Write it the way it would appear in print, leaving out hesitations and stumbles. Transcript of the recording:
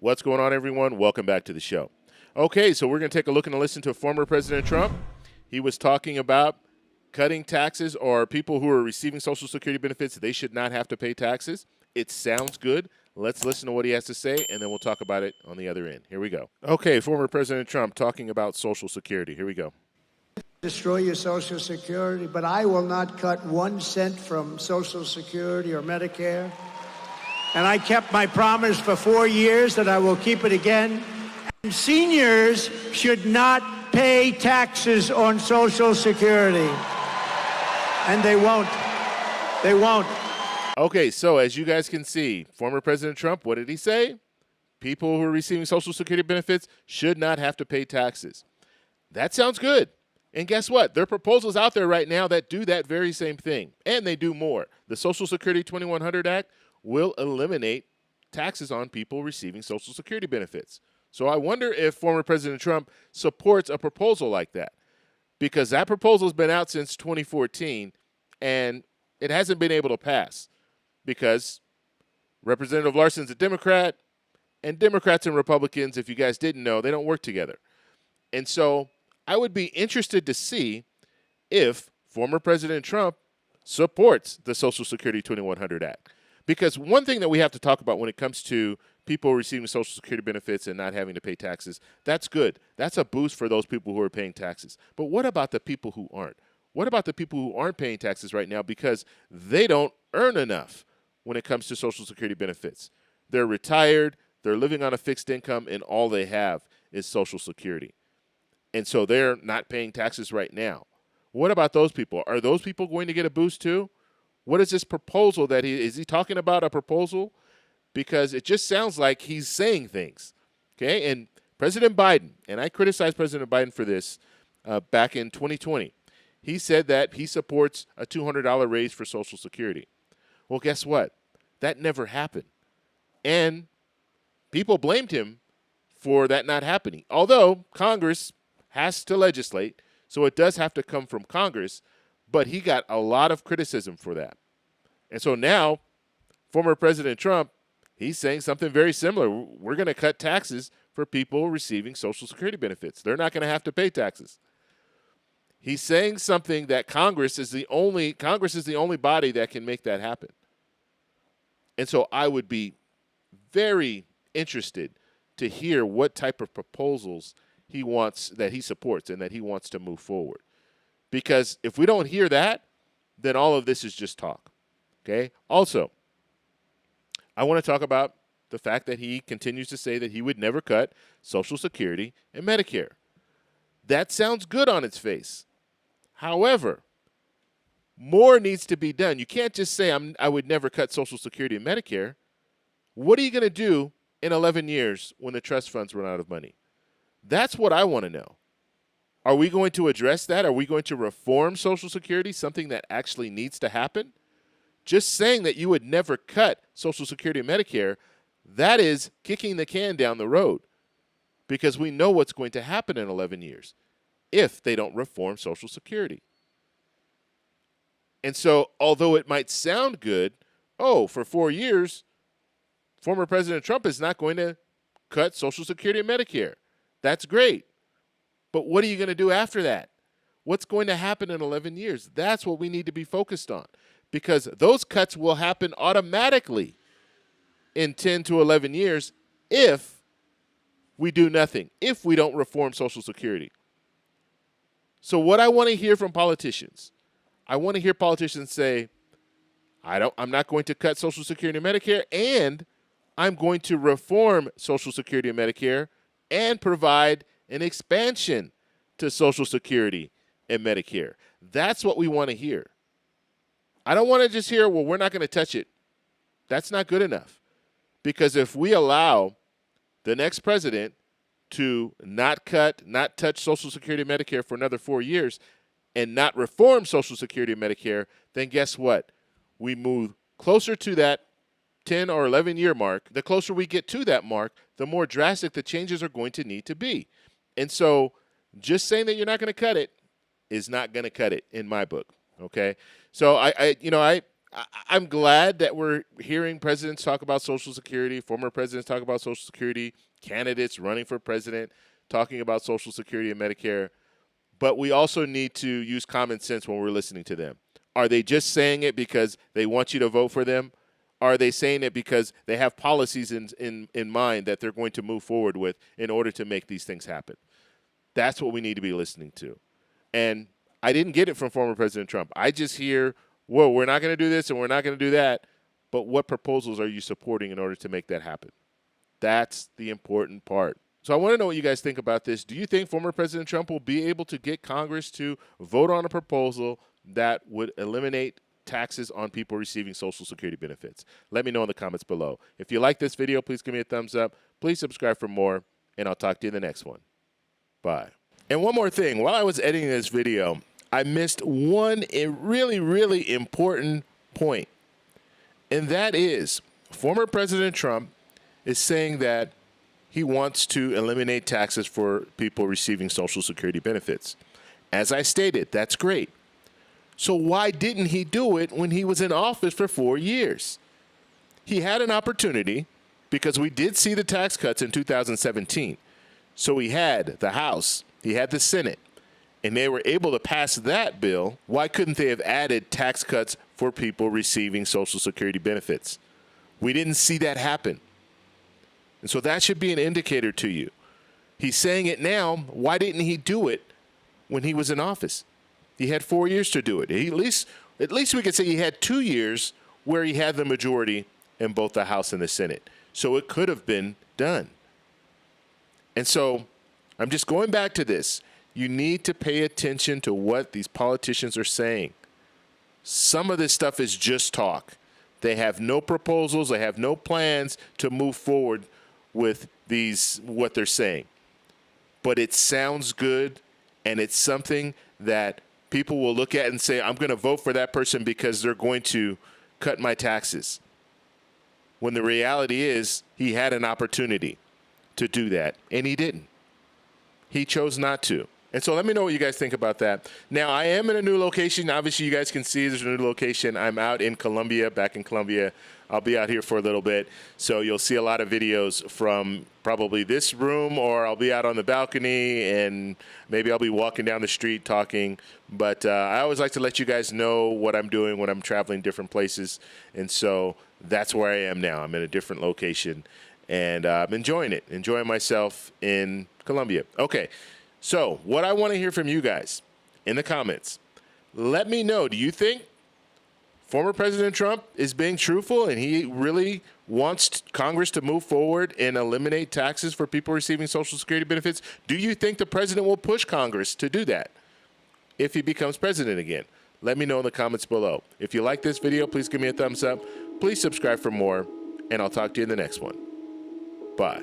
What's going on, everyone? Welcome back to the show. Okay, so we're going to take a look and listen to former President Trump. He was talking about cutting taxes, or people who are receiving Social Security benefits, they should not have to pay taxes. It sounds good. Let's listen to what he has to say, and then we'll talk about it on the other end. Here we go. Okay, former President Trump talking about Social Security. Here we go. Destroy your Social Security, but I will not cut 1 cent from Social Security or Medicare. And I kept my promise for 4 years that I will keep it again. And seniors should not pay taxes on Social Security. And they won't. They won't. Okay, so as you guys can see, former President Trump, what did he say? People who are receiving Social Security benefits should not have to pay taxes. That sounds good. And guess what? There are proposals out there right now that do that very same thing, and they do more. The Social Security 2100 Act will eliminate taxes on people receiving Social Security benefits. So I wonder if former President Trump supports a proposal like that, because that proposal has been out since 2014, and it hasn't been able to pass because Representative Larson's a Democrat, and Democrats and Republicans, if you guys didn't know, they don't work together. And so I would be interested to see if former President Trump supports the Social Security 2100 Act. Because one thing that we have to talk about when it comes to people receiving Social Security benefits and not having to pay taxes, that's good. That's a boost for those people who are paying taxes. But what about the people who aren't? What about the people who aren't paying taxes right now because they don't earn enough when it comes to Social Security benefits? They're retired, they're living on a fixed income, and all they have is Social Security. And so they're not paying taxes right now. What about those people? Are those people going to get a boost too? What is this proposal that is he talking about a proposal? Because it just sounds like he's saying things. Okay, and President Biden, and I criticized President Biden for this back in 2020. He said that he supports a $200 raise for Social Security. Well, guess what? That never happened. And people blamed him for that not happening. Although Congress has to legislate, so it does have to come from Congress, but he got a lot of criticism for that. And so now, former President Trump, he's saying something very similar. We're going to cut taxes for people receiving Social Security benefits. They're not going to have to pay taxes. He's saying something that Congress is the only body that can make that happen. And so I would be very interested to hear what type of proposals he wants, that he supports and that he wants to move forward. Because if we don't hear that, then all of this is just talk. Okay? Also, I want to talk about the fact that he continues to say that he would never cut Social Security and Medicare. That sounds good on its face. However, more needs to be done. You can't just say I would never cut Social Security and Medicare. What are you going to do in 11 years when the trust funds run out of money? That's what I want to know. Are we going to address that? Are we going to reform Social Security, something that actually needs to happen? Just saying that you would never cut Social Security and Medicare, that is kicking the can down the road, because we know what's going to happen in 11 years if they don't reform Social Security. And so, although it might sound good, for 4 years, former President Trump is not going to cut Social Security and Medicare. That's great. But what are you going to do after that? What's going to happen in 11 years? That's what we need to be focused on, because those cuts will happen automatically in 10 to 11 years if we do nothing, if we don't reform Social Security. So what I want to hear from politicians, I want to hear politicians say, I'm not going to cut Social Security and Medicare, and I'm going to reform Social Security and Medicare and provide an expansion to Social Security and Medicare. That's what we want to hear. I don't want to just hear, well, we're not going to touch it. That's not good enough. Because if we allow the next president to not touch Social Security and Medicare for another 4 years and not reform Social Security and Medicare, then guess what? We move closer to that 10 or 11 year mark. The closer we get to that mark, the more drastic the changes are going to need to be. And so just saying that you're not going to cut it is not going to cut it in my book. Okay. So I I'm glad that we're hearing presidents talk about Social Security, former presidents talk about Social Security, candidates running for president talking about Social Security and Medicare. But we also need to use common sense when we're listening to them. Are they just saying it because they want you to vote for them? Are they saying it because they have policies in mind that they're going to move forward with in order to make these things happen? That's what we need to be listening to. And I didn't get it from former President Trump. I just hear, whoa, we're not going to do this and we're not going to do that. But what proposals are you supporting in order to make that happen? That's the important part. So I want to know what you guys think about this. Do you think former President Trump will be able to get Congress to vote on a proposal that would eliminate taxes on people receiving Social Security benefits? Let me know in the comments below. If you like this video, please give me a thumbs up. Please subscribe for more, and I'll talk to you in the next one. Bye. And one more thing. While I was editing this video, I missed one really, really important point, and that is former President Trump is saying that he wants to eliminate taxes for people receiving Social Security benefits. As I stated, that's great. So why didn't he do it when he was in office for 4 years? He had an opportunity because we did see the tax cuts in 2017. So he had the House, he had the Senate, and they were able to pass that bill. Why couldn't they have added tax cuts for people receiving Social Security benefits? We didn't see that happen. And so that should be an indicator to you. He's saying it now. Why didn't he do it when he was in office? He had 4 years to do it. At least we could say he had 2 years where he had the majority in both the House and the Senate. So it could have been done. And so I'm just going back to this. You need to pay attention to what these politicians are saying. Some of this stuff is just talk. They have no proposals. They have no plans to move forward with what they're saying. But it sounds good, and it's something that people will look at and say, I'm going to vote for that person because they're going to cut my taxes. When the reality is he had an opportunity to do that, and he didn't. He chose not to. And so let me know what you guys think about that. Now, I am in a new location. Obviously, you guys can see there's a new location. I'm out in Columbia, back in Columbia. I'll be out here for a little bit. So you'll see a lot of videos from probably this room, or I'll be out on the balcony, and maybe I'll be walking down the street talking. But I always like to let you guys know what I'm doing when I'm traveling different places. And so that's where I am now. I'm in a different location, and I'm enjoying it, enjoying myself in Columbia. Okay. So what I want to hear from you guys in the comments, let me know, do you think former President Trump is being truthful and he really wants Congress to move forward and eliminate taxes for people receiving Social Security benefits? Do you think the president will push Congress to do that if he becomes president again? Let me know in the comments below. If you like this video, please give me a thumbs up. Please subscribe for more, and I'll talk to you in the next one. Bye.